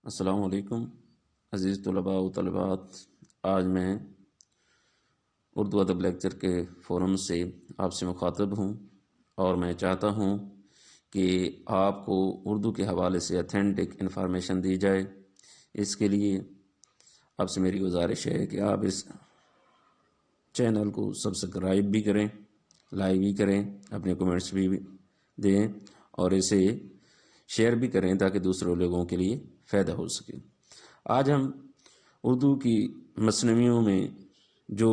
السلام علیکم عزیز طلباء و طالبات۔ آج میں اردو ادب لیکچر کے فورم سے آپ سے مخاطب ہوں اور میں چاہتا ہوں کہ آپ کو اردو کے حوالے سے اتھینٹک انفارمیشن دی جائے۔ اس کے لیے آپ سے میری گزارش ہے کہ آپ اس چینل کو سبسکرائب بھی کریں، لائک بھی کریں، اپنے کمنٹس بھی دیں اور اسے شیئر بھی کریں تاکہ دوسرے لوگوں کے لیے فائدہ ہو سکے۔ آج ہم اردو کی مثنویوں میں جو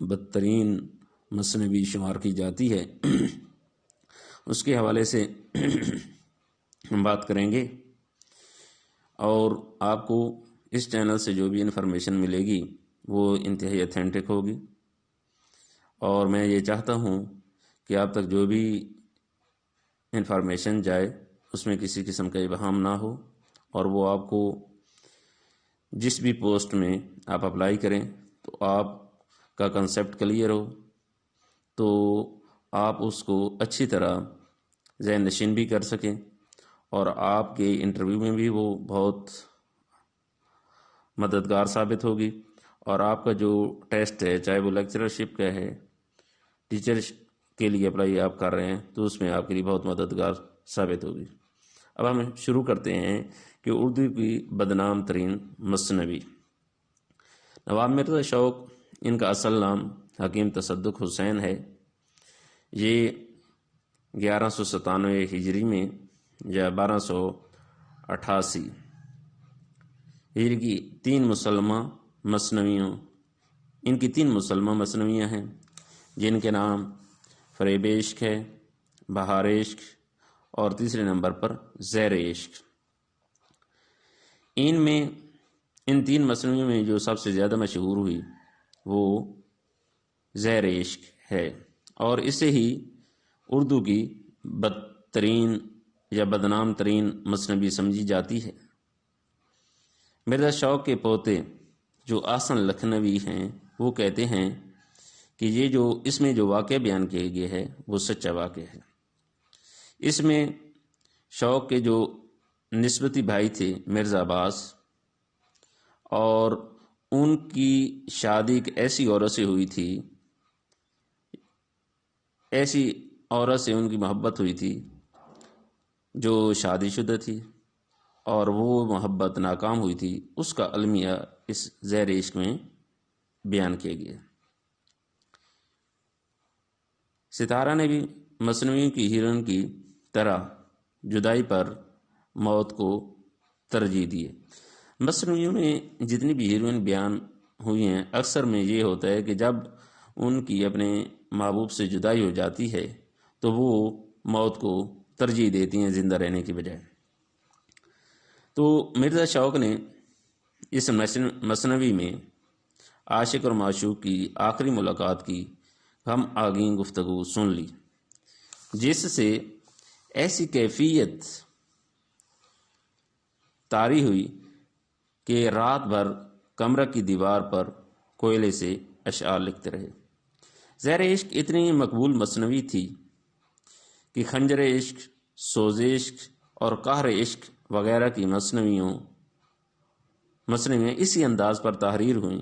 بدترین مثنوی شمار کی جاتی ہے اس کے حوالے سے ہم بات کریں گے، اور آپ کو اس چینل سے جو بھی انفارمیشن ملے گی وہ انتہائی اتھینٹک ہوگی، اور میں یہ چاہتا ہوں کہ آپ تک جو بھی انفارمیشن جائے اس میں کسی قسم کا ابہام نہ ہو، اور وہ آپ کو جس بھی پوسٹ میں آپ اپلائی کریں تو آپ کا کنسیپٹ کلیئر ہو تو آپ اس کو اچھی طرح ذہن نشین بھی کر سکیں، اور آپ کے انٹرویو میں بھی وہ بہت مددگار ثابت ہوگی۔ اور آپ کا جو ٹیسٹ ہے، چاہے وہ لیکچرشپ کا ہے، ٹیچر کے لیے اپلائی آپ کر رہے ہیں، تو اس میں آپ کے لیے بہت مددگار ثابت ہوگی۔ اب ہم شروع کرتے ہیں کہ اردو کی بدنام ترین مثنوی۔ نواب مرزا شوق ان کا اصل نام حکیم تصدق حسین ہے۔ یہ 1197 ہجری میں یا 1288 ہجری کی ان کی تین مسلمہ مثنویاں ہیں، جن کے نام فریب عشق ہے، بہار عشق اور تیسرے نمبر پر زیر عشق۔ ان تین مثنویوں میں جو سب سے زیادہ مشہور ہوئی وہ زیر عشق ہے، اور اسے ہی اردو کی بدترین یا بدنام ترین مثنوی سمجھی جاتی ہے۔ مرزا شوق کے پوتے جو احسن لکھنوی ہیں وہ کہتے ہیں کہ اس میں جو واقعہ بیان کیا گیا ہے وہ سچا واقعہ ہے۔ اس میں شوق کے جو نسبتی بھائی تھے مرزا عباس، اور ان کی شادی ایک ایسی عورت سے ہوئی تھی، ایسی عورت سے ان کی محبت ہوئی تھی جو شادی شدہ تھی، اور وہ محبت ناکام ہوئی تھی۔ اس کا المیہ اس زیر عشق میں بیان کیا گیا۔ ستارہ نے بھی مثنویوں کی ہیروئن کی طرح جدائی پر موت کو ترجیح دی ہے۔ مثنویوں میں جتنی بھی ہیروئن بیان ہوئی ہیں، اکثر میں یہ ہوتا ہے کہ جب ان کی اپنے محبوب سے جدائی ہو جاتی ہے تو وہ موت کو ترجیح دیتی ہیں زندہ رہنے کی بجائے۔ تو مرزا شوق نے اس مثنوی میں عاشق اور معشوق کی آخری ملاقات کی ہم آگیں گفتگو سن لی، جس سے ایسی کیفیت طاری ہوئی کہ رات بھر کمرہ کی دیوار پر کوئلے سے اشعار لکھتے رہے۔ زیر عشق اتنی مقبول مثنوی تھی کہ خنجر عشق، سوز عشق اور قہر عشق وغیرہ کی مثنویاں اسی انداز پر تحریر ہوئیں،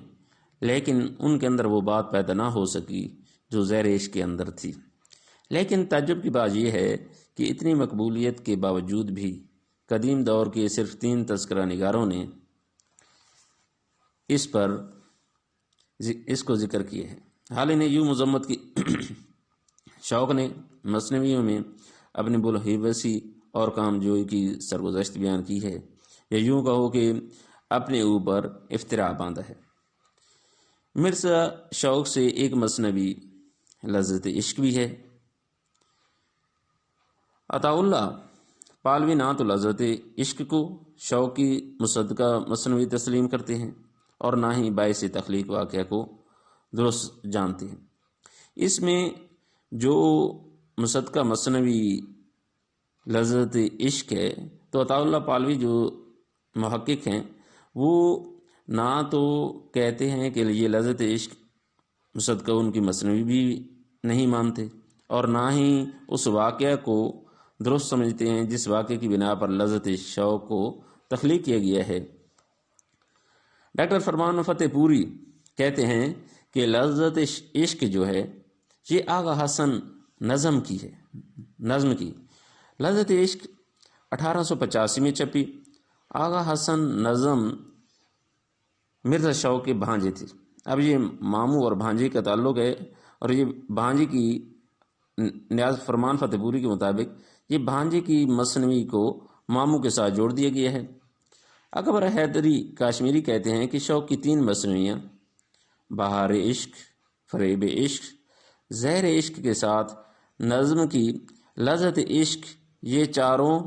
لیکن ان کے اندر وہ بات پیدا نہ ہو سکی جو زیر عشق کے اندر تھی۔ لیکن تعجب کی بات یہ ہے کہ اتنی مقبولیت کے باوجود بھی قدیم دور کے صرف 3 تذکرہ نگاروں نے اس کو ذکر کیے ہیں۔ حال ہی نے یوں مذمت کی شوق نے مثنویوں میں اپنی بلحیبسی اور کامجوئی کی سرگزشت بیان کی ہے، یا یوں کہو کہ اپنے اوپر افتراء باندھا ہے۔ مرزا شوق سے ایک مثنوی لذت عشق بھی ہے۔ عطا اللہ پالوی نہ تو لذت عشق کو شوق کی مصدقہ مثنوی تسلیم کرتے ہیں اور نہ ہی باعث تخلیق واقعہ کو درست جانتے ہیں۔ اس میں جو مصدقہ مثنوی لذت عشق ہے تو عطا اللہ پالوی جو محقق ہیں وہ نہ تو کہتے ہیں کہ یہ لذت عشق مصدقہ ان کی مثنوی بھی نہیں مانتے، اور نہ ہی اس واقعہ کو درست سمجھتے ہیں جس واقعے کی بنا پر لذت شوق کو تخلیق کیا گیا ہے۔ ڈاکٹر فرمان فتح پوری کہتے ہیں کہ لذت عشق جو ہے یہ آغا حسن نظم کی ہے، نظم کی۔ لذت عشق 1885 میں چھپی۔ آغا حسن نظم مرزا شوق کے بھانجے تھے۔ اب یہ ماموں اور بھانجے کا تعلق ہے، اور یہ بھانجے کی نیاز فرمان فتح پوری کے مطابق یہ بھانجے کی مثنوی کو ماموں کے ساتھ جوڑ دیا گیا ہے۔ اکبر حیدری کاشمیری کہتے ہیں کہ شوق کی 3 مثنویاں بہار عشق، فریب عشق، زہر عشق کے ساتھ نظم کی لذت عشق، یہ چاروں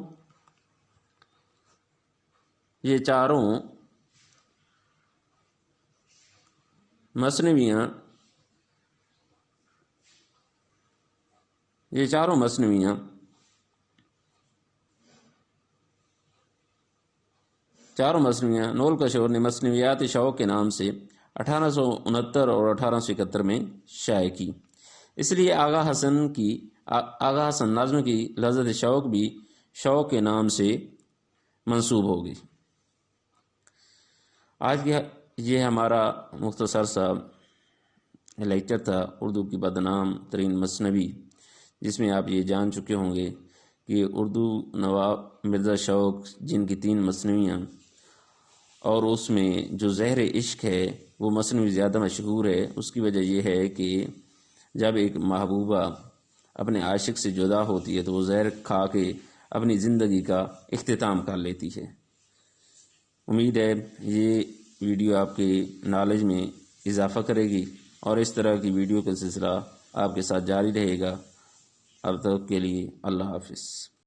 مثنویاں نول کشور نے مثنویات شوق کے نام سے 1869 اور 1871 میں شائع کی۔ اس لیے آغا حسن نظم کی لذت شوق بھی شوق کے نام سے منسوب ہوگی۔ آج یہ ہمارا مختصر سا لیکچر تھا اردو کی بدنام ترین مثنوی، جس میں آپ یہ جان چکے ہوں گے کہ اردو نواب مرزا شوق جن کی 3 مثنویاں، اور اس میں جو زہر عشق ہے وہ مثنوی زیادہ مشہور ہے۔ اس کی وجہ یہ ہے کہ جب ایک محبوبہ اپنے عاشق سے جدا ہوتی ہے تو وہ زہر کھا کے اپنی زندگی کا اختتام کر لیتی ہے۔ امید ہے یہ ویڈیو آپ کے نالج میں اضافہ کرے گی، اور اس طرح کی ویڈیو کا سلسلہ آپ کے ساتھ جاری رہے گا۔ اب تک کے لیے اللہ حافظ۔